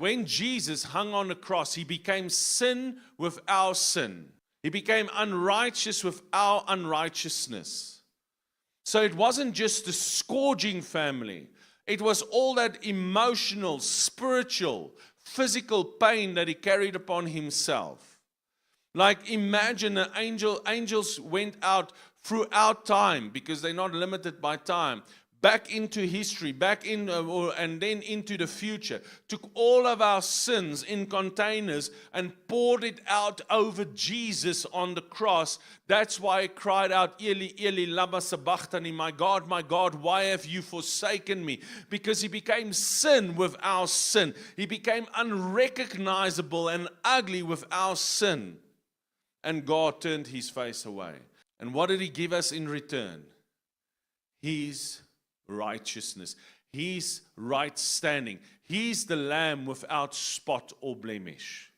When Jesus hung on the cross, he became sin with our sin. He became unrighteous with our unrighteousness. So it wasn't just the scourging family. It was all that emotional, spiritual, physical pain that he carried upon himself. Like imagine angels went out throughout time, because they're not limited by time, back into history, and then into the future, took all of our sins in containers and poured it out over Jesus on the cross. That's why he cried out, Eli, Eli, lama sabachthani, my God, why have you forsaken me? Because he became sin with our sin. He became unrecognizable and ugly with our sin. And God turned his face away. And what did he give us in return? His righteousness, his right standing. He's the lamb without spot or blemish.